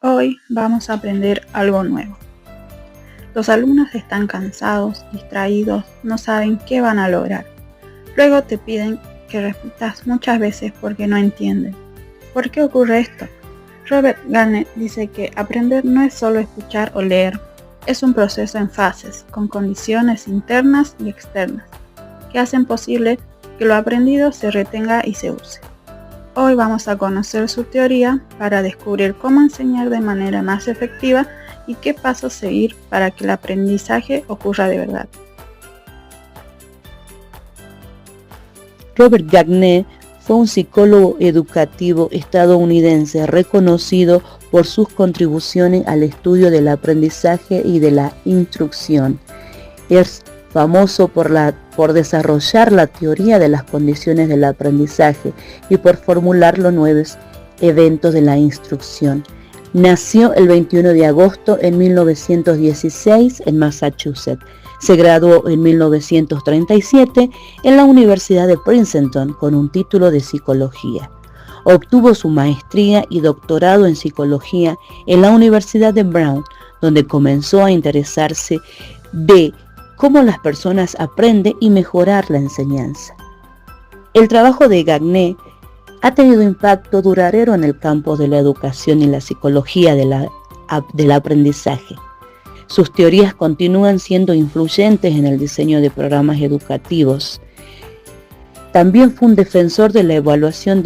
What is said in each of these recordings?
Hoy vamos a aprender algo nuevo. Los alumnos están cansados, distraídos, no saben qué van a lograr. Luego te piden que repitas muchas veces porque no entienden. ¿Por qué ocurre esto? Robert Garnet dice que aprender no es solo escuchar o leer, es un proceso en fases, con condiciones internas y externas, que hacen posible que lo aprendido se retenga y se use. Hoy vamos a conocer su teoría para descubrir cómo enseñar de manera más efectiva y qué pasos seguir para que el aprendizaje ocurra de verdad. Robert Garnet fue un psicólogo educativo estadounidense reconocido por sus contribuciones al estudio del aprendizaje y de la instrucción. Es famoso por desarrollar la teoría de las condiciones del aprendizaje y por formular los nuevos eventos de la instrucción. Nació el 21 de agosto en 1916 en Massachusetts. Se graduó en 1937 en la Universidad de Princeton con un título de psicología. Obtuvo su maestría y doctorado en psicología en la Universidad de Brown, donde comenzó a interesarse de cómo las personas aprenden y mejorar la enseñanza. El trabajo de Garnet ha tenido impacto duradero en el campo de la educación y la psicología del aprendizaje. Sus teorías continúan siendo influyentes en el diseño de programas educativos. También fue un defensor de la evaluación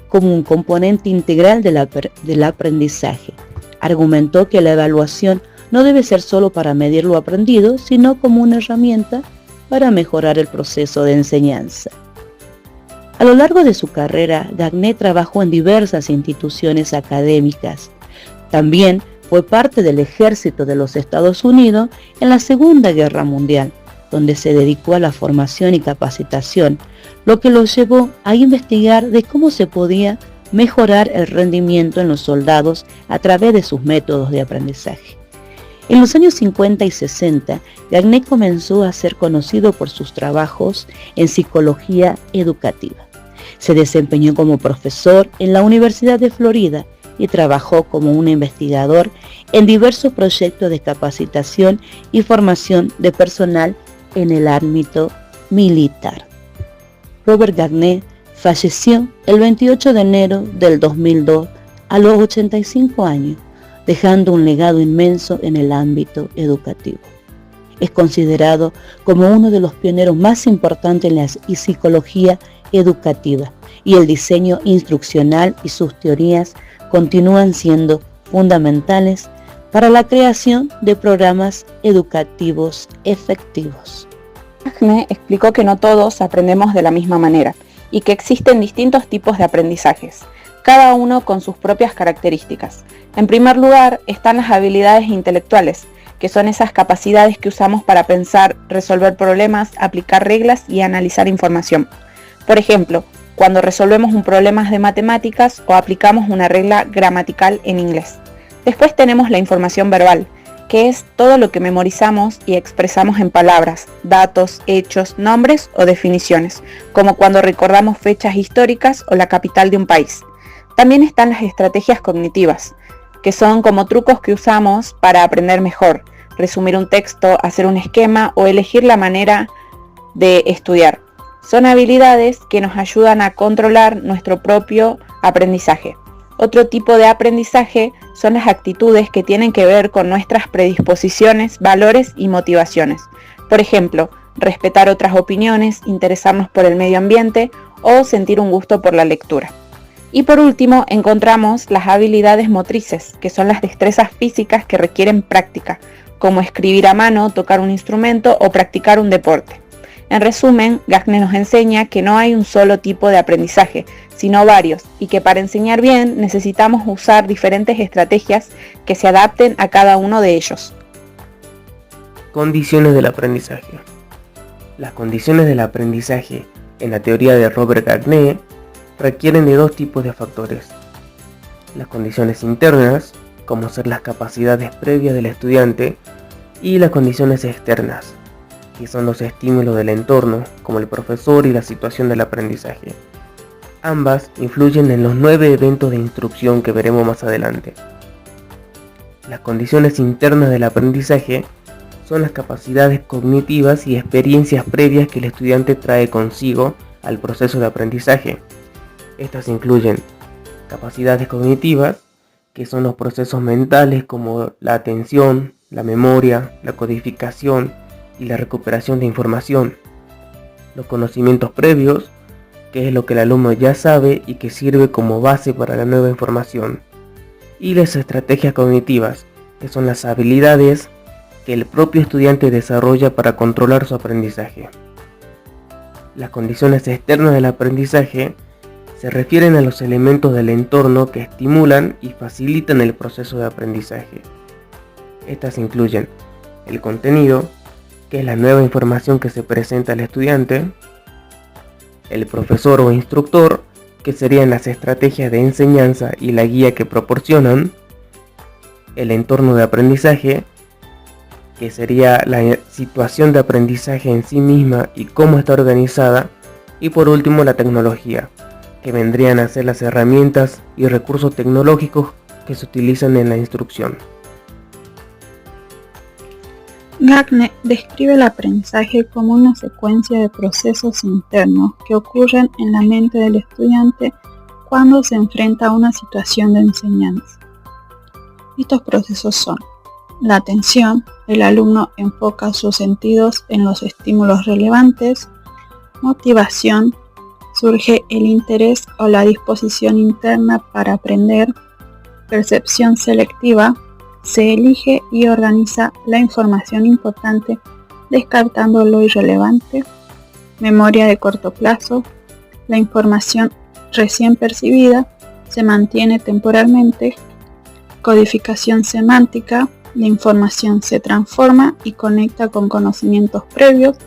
como un componente integral del aprendizaje. Argumentó que la evaluación no debe ser solo para medir lo aprendido, sino como una herramienta para mejorar el proceso de enseñanza. A lo largo de su carrera, Garnet trabajó en diversas instituciones académicas. También fue parte del ejército de los Estados Unidos en la Segunda Guerra Mundial, donde se dedicó a la formación y capacitación, lo que lo llevó a investigar de cómo se podía mejorar el rendimiento en los soldados a través de sus métodos de aprendizaje. En los años 50 y 60, Garnet comenzó a ser conocido por sus trabajos en psicología educativa. Se desempeñó como profesor en la Universidad de Florida y trabajó como un investigador en diversos proyectos de capacitación y formación de personal en el ámbito militar. Robert Garnet falleció el 28 de enero del 2002 a los 85 años, dejando un legado inmenso en el ámbito educativo. Es considerado como uno de los pioneros más importantes en la psicología educativa y el diseño instruccional y sus teorías continúan siendo fundamentales para la creación de programas educativos efectivos. Garnet explicó que no todos aprendemos de la misma manera y que existen distintos tipos de aprendizajes, cada uno con sus propias características. En primer lugar, están las habilidades intelectuales, que son esas capacidades que usamos para pensar, resolver problemas, aplicar reglas y analizar información. Por ejemplo, cuando resolvemos un problema de matemáticas o aplicamos una regla gramatical en inglés. Después tenemos la información verbal, que es todo lo que memorizamos y expresamos en palabras, datos, hechos, nombres o definiciones, como cuando recordamos fechas históricas o la capital de un país. También están las estrategias cognitivas, que son como trucos que usamos para aprender mejor, resumir un texto, hacer un esquema o elegir la manera de estudiar. Son habilidades que nos ayudan a controlar nuestro propio aprendizaje. Otro tipo de aprendizaje son las actitudes que tienen que ver con nuestras predisposiciones, valores y motivaciones. Por ejemplo, respetar otras opiniones, interesarnos por el medio ambiente o sentir un gusto por la lectura. Y por último, encontramos las habilidades motrices, que son las destrezas físicas que requieren práctica, como escribir a mano, tocar un instrumento o practicar un deporte. En resumen, Garnet nos enseña que no hay un solo tipo de aprendizaje, sino varios, y que para enseñar bien necesitamos usar diferentes estrategias que se adapten a cada uno de ellos. Condiciones del aprendizaje. Las condiciones del aprendizaje, en la teoría de Robert Garnet, requieren de dos tipos de factores. Las condiciones internas, como ser las capacidades previas del estudiante, y las condiciones externas, que son los estímulos del entorno, como el profesor y la situación del aprendizaje. Ambas influyen en los 9 eventos de instrucción que veremos más adelante. Las condiciones internas del aprendizaje son las capacidades cognitivas y experiencias previas que el estudiante trae consigo al proceso de aprendizaje. Estas incluyen capacidades cognitivas, que son los procesos mentales como la atención, la memoria, la codificación y la recuperación de información. Los conocimientos previos, que es lo que el alumno ya sabe y que sirve como base para la nueva información. Y las estrategias cognitivas, que son las habilidades que el propio estudiante desarrolla para controlar su aprendizaje. Las condiciones externas del aprendizaje se refieren a los elementos del entorno que estimulan y facilitan el proceso de aprendizaje. Estas incluyen el contenido, que es la nueva información que se presenta al estudiante, el profesor o instructor, que serían las estrategias de enseñanza y la guía que proporcionan, el entorno de aprendizaje, que sería la situación de aprendizaje en sí misma y cómo está organizada, y por último la tecnología, que vendrían a ser las herramientas y recursos tecnológicos que se utilizan en la instrucción. Gagne describe el aprendizaje como una secuencia de procesos internos que ocurren en la mente del estudiante cuando se enfrenta a una situación de enseñanza. Estos procesos son la atención, el alumno enfoca sus sentidos en los estímulos relevantes, motivación, surge el interés o la disposición interna para aprender, percepción selectiva, se elige y organiza la información importante descartando lo irrelevante, memoria de corto plazo, la información recién percibida se mantiene temporalmente, codificación semántica, la información se transforma y conecta con conocimientos previos,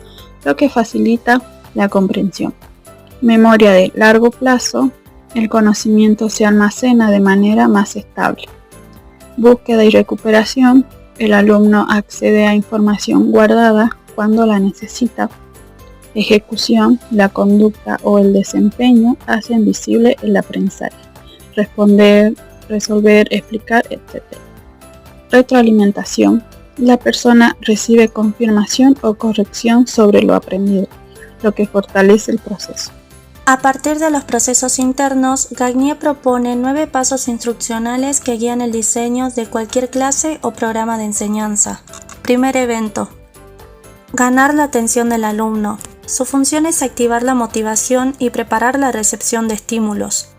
lo que facilita la comprensión. Memoria de largo plazo, el conocimiento se almacena de manera más estable. Búsqueda y recuperación, el alumno accede a información guardada cuando la necesita. Ejecución, la conducta o el desempeño hacen visible el aprendizaje. Responder, resolver, explicar, etc. Retroalimentación, la persona recibe confirmación o corrección sobre lo aprendido, lo que fortalece el proceso. A partir de los procesos internos, Gagne propone 9 pasos instruccionales que guían el diseño de cualquier clase o programa de enseñanza. Primer evento. Ganar la atención del alumno. Su función es activar la motivación y preparar la recepción de estímulos.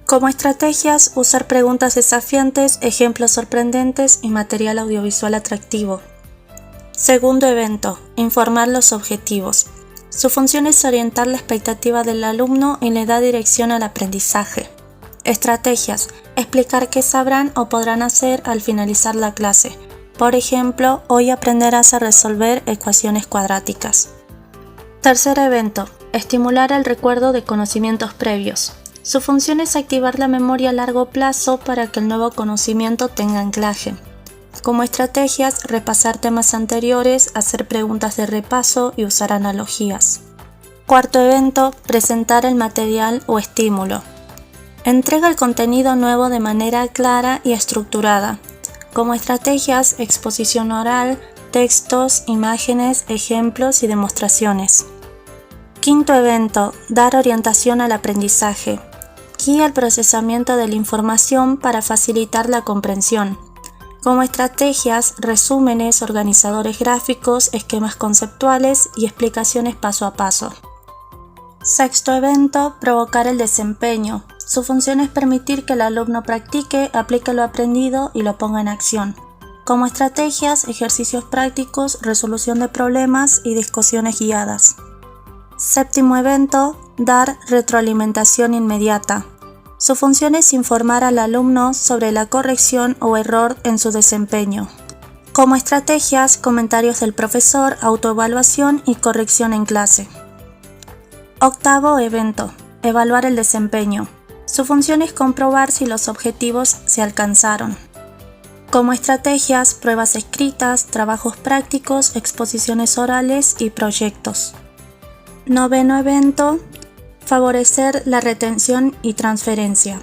Como estrategias, usar preguntas desafiantes, ejemplos sorprendentes y material audiovisual atractivo. Segundo evento. Informar los objetivos. Su función es orientar la expectativa del alumno y le da dirección al aprendizaje. Estrategias. Explicar qué sabrán o podrán hacer al finalizar la clase. Por ejemplo, hoy aprenderás a resolver ecuaciones cuadráticas. Tercer evento. Estimular el recuerdo de conocimientos previos. Su función es activar la memoria a largo plazo para que el nuevo conocimiento tenga anclaje. Como estrategias, repasar temas anteriores, hacer preguntas de repaso y usar analogías. Cuarto evento, presentar el material o estímulo. Entrega el contenido nuevo de manera clara y estructurada. Como estrategias, exposición oral, textos, imágenes, ejemplos y demostraciones. Quinto evento, dar orientación al aprendizaje. Guía el procesamiento de la información para facilitar la comprensión. Como estrategias, resúmenes, organizadores gráficos, esquemas conceptuales y explicaciones paso a paso. Sexto evento, provocar el desempeño. Su función es permitir que el alumno practique, aplique lo aprendido y lo ponga en acción. Como estrategias, ejercicios prácticos, resolución de problemas y discusiones guiadas. Séptimo evento, dar retroalimentación inmediata. Su función es informar al alumno sobre la corrección o error en su desempeño. Como estrategias, comentarios del profesor, autoevaluación y corrección en clase. Octavo evento, evaluar el desempeño. Su función es comprobar si los objetivos se alcanzaron. Como estrategias, pruebas escritas, trabajos prácticos, exposiciones orales y proyectos. Noveno evento, favorecer la retención y transferencia.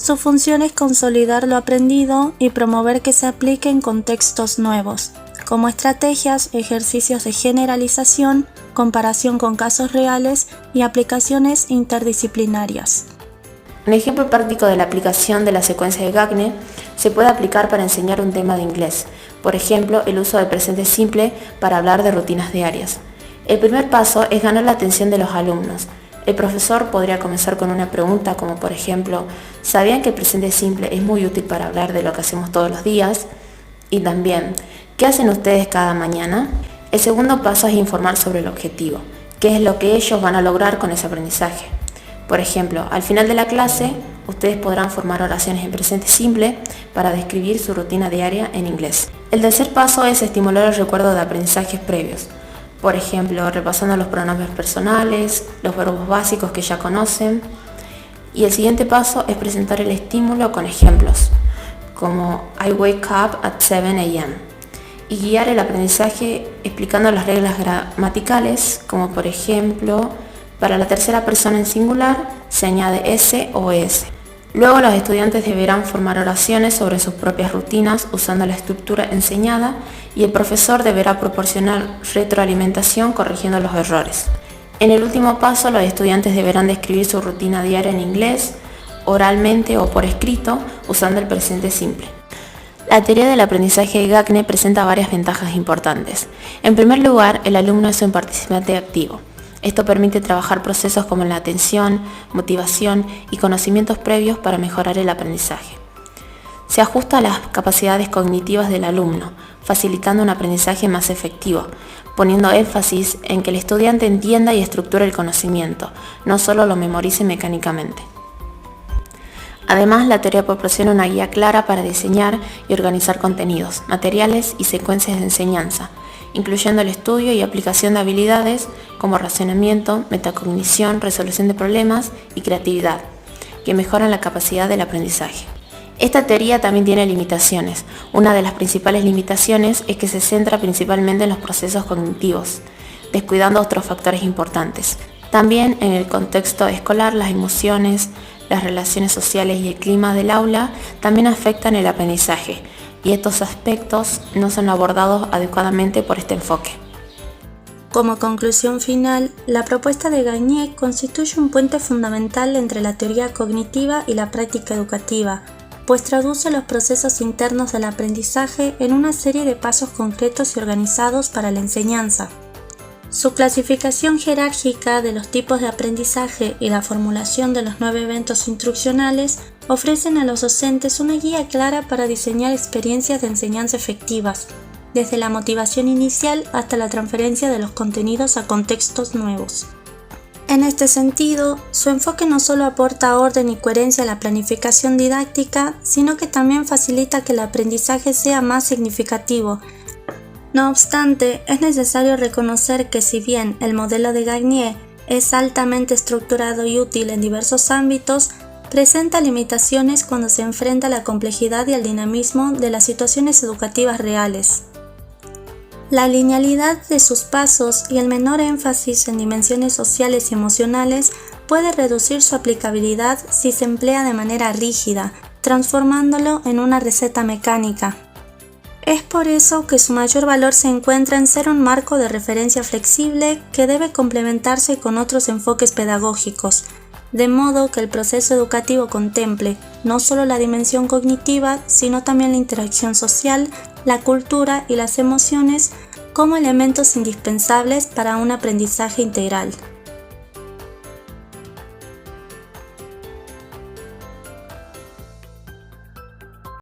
Su función es consolidar lo aprendido y promover que se aplique en contextos nuevos, como estrategias, ejercicios de generalización, comparación con casos reales y aplicaciones interdisciplinarias. Un ejemplo práctico de la aplicación de la secuencia de Gagne se puede aplicar para enseñar un tema de inglés, por ejemplo, el uso del presente simple para hablar de rutinas diarias. El primer paso es ganar la atención de los alumnos. El profesor podría comenzar con una pregunta como por ejemplo, ¿sabían que el presente simple es muy útil para hablar de lo que hacemos todos los días? Y también, ¿qué hacen ustedes cada mañana? El segundo paso es informar sobre el objetivo, qué es lo que ellos van a lograr con ese aprendizaje. Por ejemplo, al final de la clase, ustedes podrán formar oraciones en presente simple para describir su rutina diaria en inglés. El tercer paso es estimular el recuerdo de aprendizajes previos. Por ejemplo, repasando los pronombres personales, los verbos básicos que ya conocen. Y el siguiente paso es presentar el estímulo con ejemplos, como I wake up at 7 a.m. Y guiar el aprendizaje explicando las reglas gramaticales, como por ejemplo, para la tercera persona en singular se añade S o ES. Luego los estudiantes deberán formar oraciones sobre sus propias rutinas usando la estructura enseñada y el profesor deberá proporcionar retroalimentación corrigiendo los errores. En el último paso, los estudiantes deberán describir su rutina diaria en inglés, oralmente o por escrito, usando el presente simple. La teoría del aprendizaje de Gagne presenta varias ventajas importantes. En primer lugar, el alumno es un participante activo. Esto permite trabajar procesos como la atención, motivación y conocimientos previos para mejorar el aprendizaje. Se ajusta a las capacidades cognitivas del alumno, facilitando un aprendizaje más efectivo, poniendo énfasis en que el estudiante entienda y estructure el conocimiento, no solo lo memorice mecánicamente. Además, la teoría proporciona una guía clara para diseñar y organizar contenidos, materiales y secuencias de enseñanza, incluyendo el estudio y aplicación de habilidades como razonamiento, metacognición, resolución de problemas y creatividad, que mejoran la capacidad del aprendizaje. Esta teoría también tiene limitaciones. Una de las principales limitaciones es que se centra principalmente en los procesos cognitivos, descuidando otros factores importantes. También en el contexto escolar, las emociones, las relaciones sociales y el clima del aula también afectan el aprendizaje, y estos aspectos no son abordados adecuadamente por este enfoque. Como conclusión final, la propuesta de Gagne constituye un puente fundamental entre la teoría cognitiva y la práctica educativa, pues traduce los procesos internos del aprendizaje en una serie de pasos concretos y organizados para la enseñanza. Su clasificación jerárquica de los tipos de aprendizaje y la formulación de los 9 eventos instruccionales ofrecen a los docentes una guía clara para diseñar experiencias de enseñanza efectivas, desde la motivación inicial hasta la transferencia de los contenidos a contextos nuevos. En este sentido, su enfoque no solo aporta orden y coherencia a la planificación didáctica, sino que también facilita que el aprendizaje sea más significativo. No obstante, es necesario reconocer que si bien el modelo de Gagne es altamente estructurado y útil en diversos ámbitos, presenta limitaciones cuando se enfrenta a la complejidad y al dinamismo de las situaciones educativas reales. La linealidad de sus pasos y el menor énfasis en dimensiones sociales y emocionales puede reducir su aplicabilidad si se emplea de manera rígida, transformándolo en una receta mecánica. Es por eso que su mayor valor se encuentra en ser un marco de referencia flexible que debe complementarse con otros enfoques pedagógicos, de modo que el proceso educativo contemple no solo la dimensión cognitiva, sino también la interacción social, la cultura y las emociones como elementos indispensables para un aprendizaje integral.